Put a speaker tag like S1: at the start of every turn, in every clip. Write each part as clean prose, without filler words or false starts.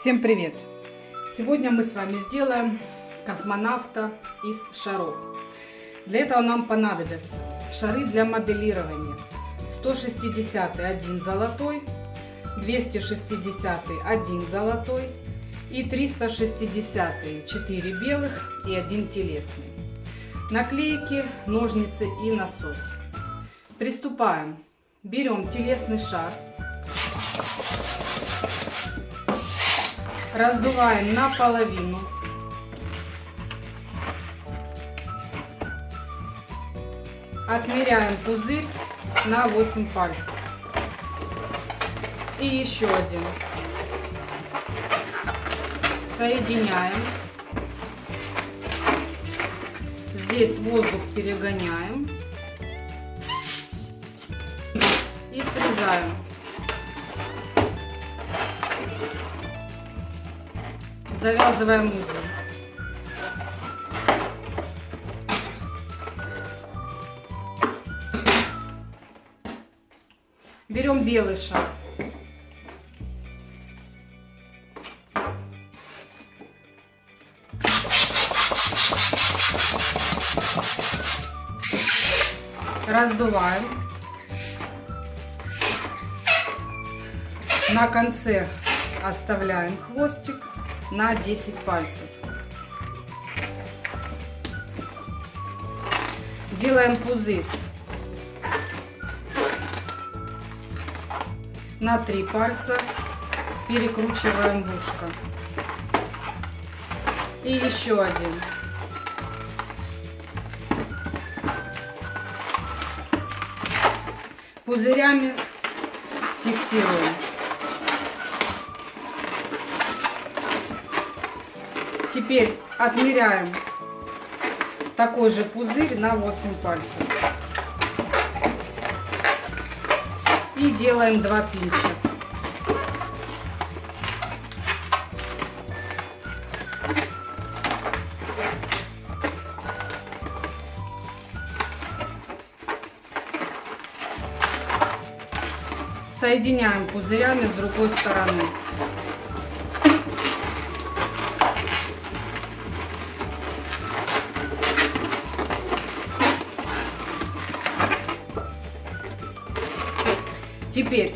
S1: Всем привет! Сегодня мы с вами сделаем космонавта из шаров. Для этого нам понадобятся шары для моделирования. 160 один золотой, 260 один золотой и 360 4 белых и 1 телесный. Наклейки, ножницы и насос. Приступаем. Берем телесный шар. Раздуваем наполовину. Отмеряем пузырь на 8 пальцев. И еще один. Соединяем. Здесь воздух перегоняем. И срезаем. Завязываем узел. Берем белый шар. Раздуваем. На конце оставляем хвостик на 10 пальцев. Делаем пузырь на 3 пальца, перекручиваем в ушко. И еще один. Пузырями фиксируем. Теперь отмеряем такой же пузырь на 8 пальцев. И делаем 2 пинча. Соединяем пузырями с другой стороны. Теперь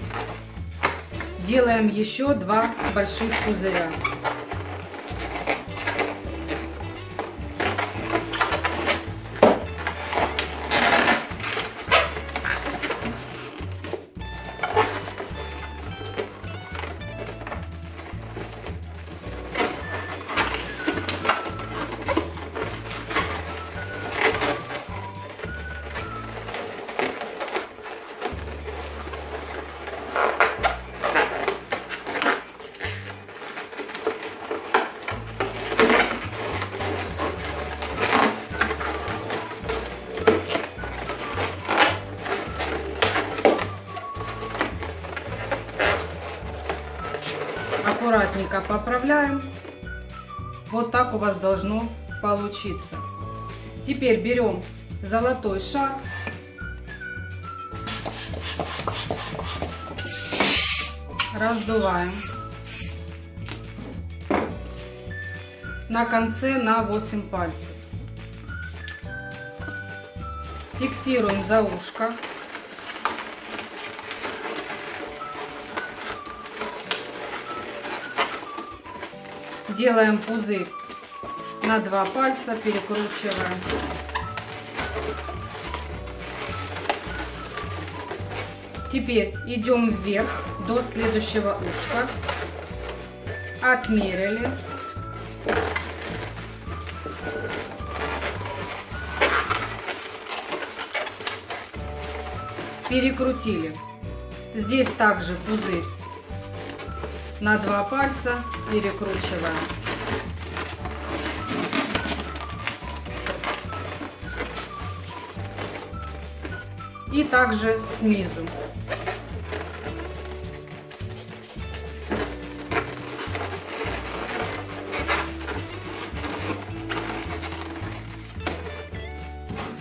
S1: делаем еще 2 больших пузыря. Аккуратненько поправляем. Вот так у вас должно получиться. Теперь берем золотой шар. Раздуваем. На конце на 8 пальцев. Фиксируем за ушко. Делаем пузырь на 2 пальца, перекручиваем. Теперь идем вверх до следующего ушка. Отмерили. Перекрутили. Здесь также пузырь на 2 пальца, перекручиваем. И также снизу.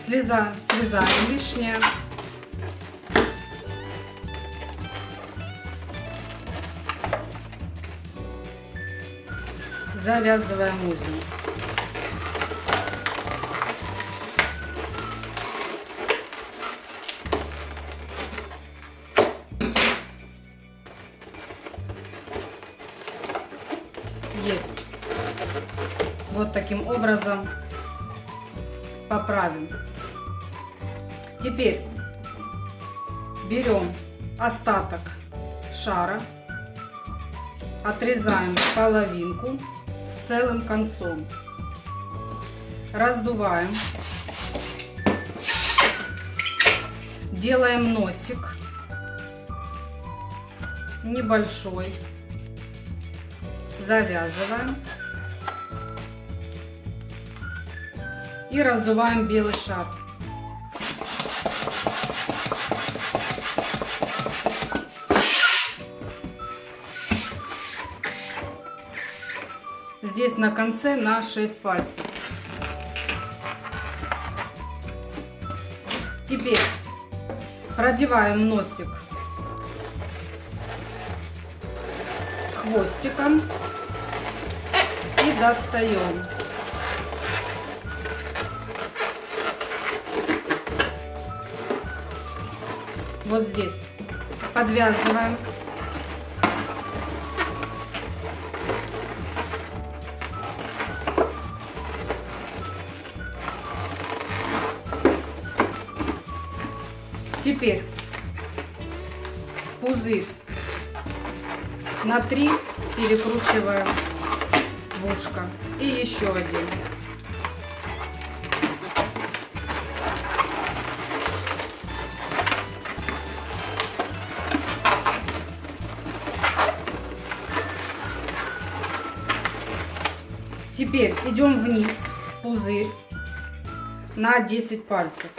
S1: Срезаем лишнее. завязываем узел. Есть. Вот таким образом поправим. Теперь берем остаток шара, отрезаем половинку с целым концом, раздуваем, делаем носик небольшой, завязываем и раздуваем белый шар. Здесь на конце на 6 пальцев. Теперь продеваем носик хвостиком и достаем. Вот здесь подвязываем. Теперь пузырь на 3 перекручиваем в ушко и еще один. Теперь идем вниз, пузырь на 10 пальцев.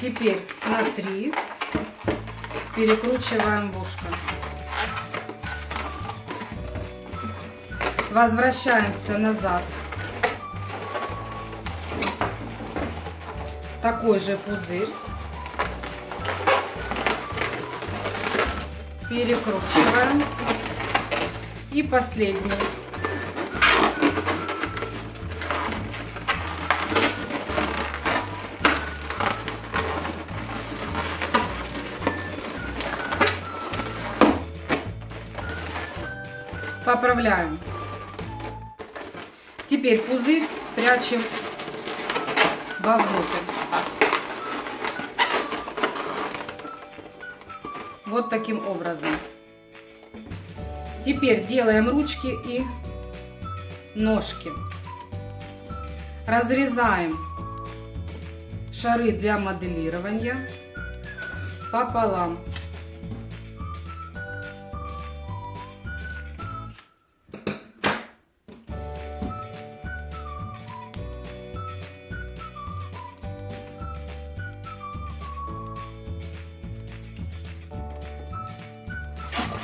S1: Теперь на 3 перекручиваем в ушко. Возвращаемся назад. Такой же пузырь. Перекручиваем. И последний. Поправляем. Теперь пузырь прячем вовнутрь. Вот таким образом. Теперь делаем ручки и ножки. Разрезаем шары для моделирования пополам.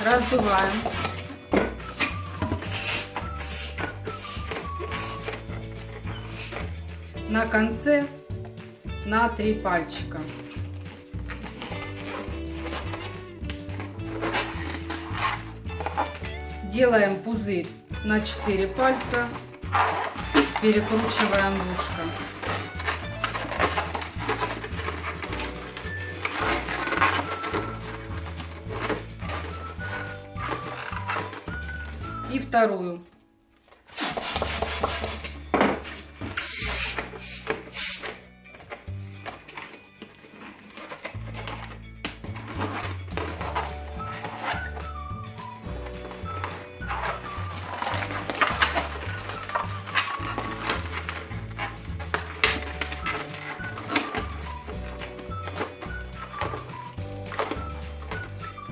S1: Раздуваем. На конце на 3 пальчика. Делаем пузырь на 4 пальца, перекручиваем в ушко. И вторую.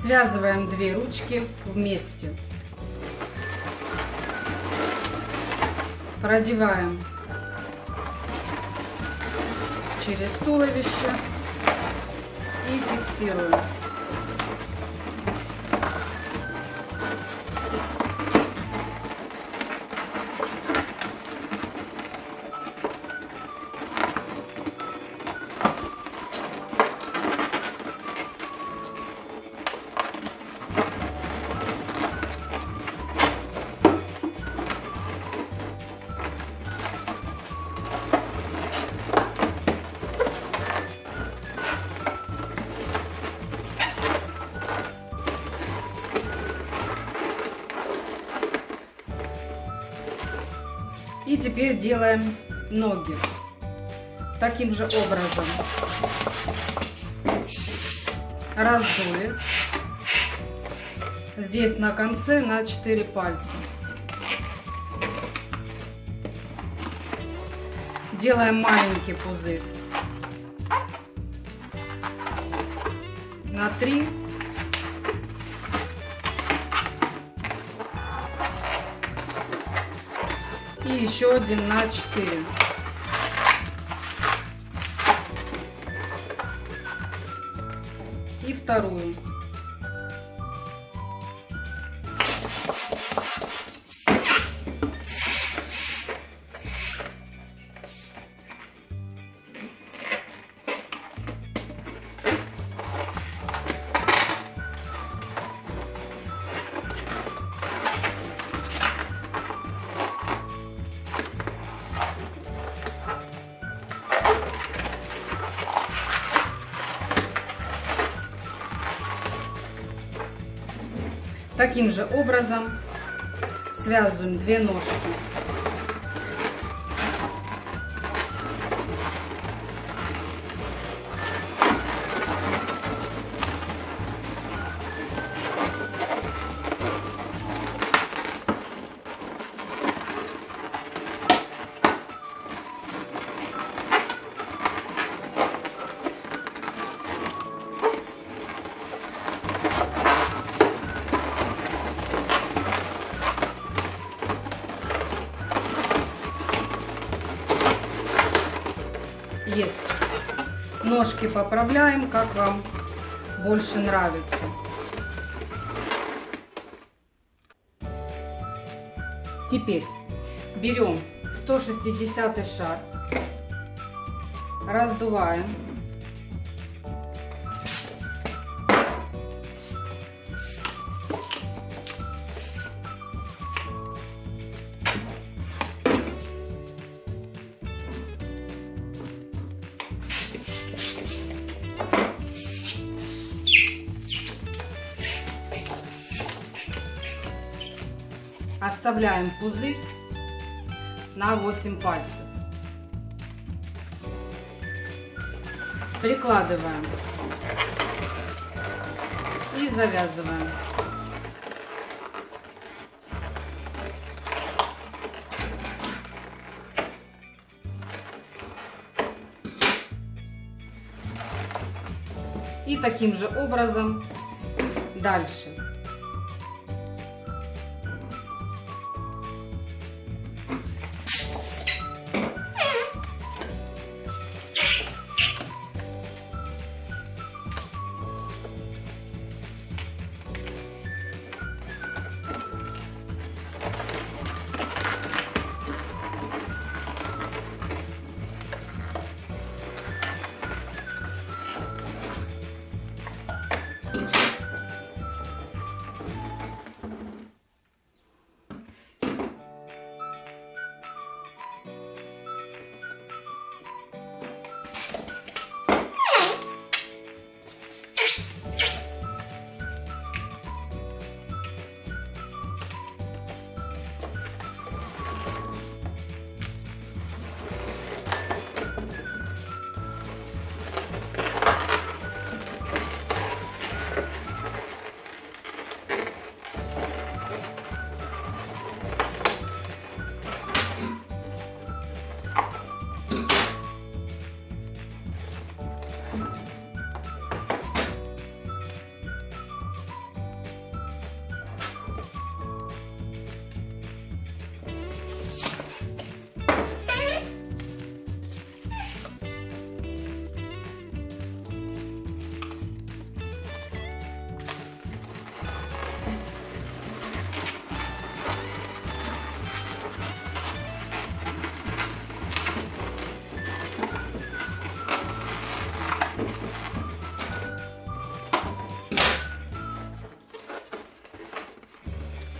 S1: Связываем 2 ручки вместе. Продеваем через туловище и фиксируем. теперь делаем ноги. Таким же образом раздули. Здесь на конце на 4 пальца. Делаем маленький пузырь. На 3. И еще один на 4. И вторую. Таким же образом связываем 2 ножки. Есть. Ножки поправляем, как вам больше нравится. Теперь берем 160 шар, раздуваем. Оставляем пузырь на 8 пальцев. Прикладываем и завязываем. И таким же образом дальше.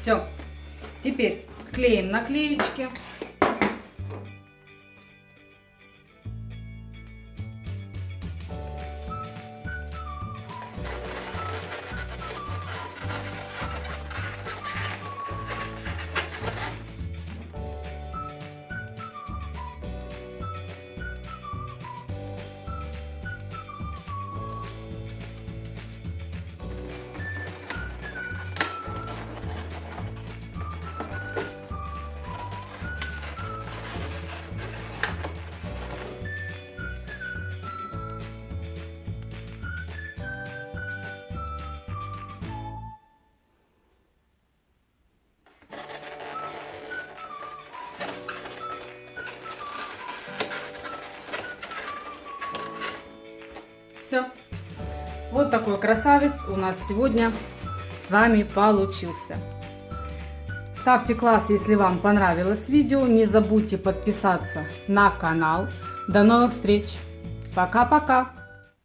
S1: Все. Теперь клеим наклеечки. Все. Вот такой красавец у нас сегодня с вами получился. Ставьте класс, если вам понравилось видео. Не забудьте подписаться на канал. До новых встреч. Пока-пока.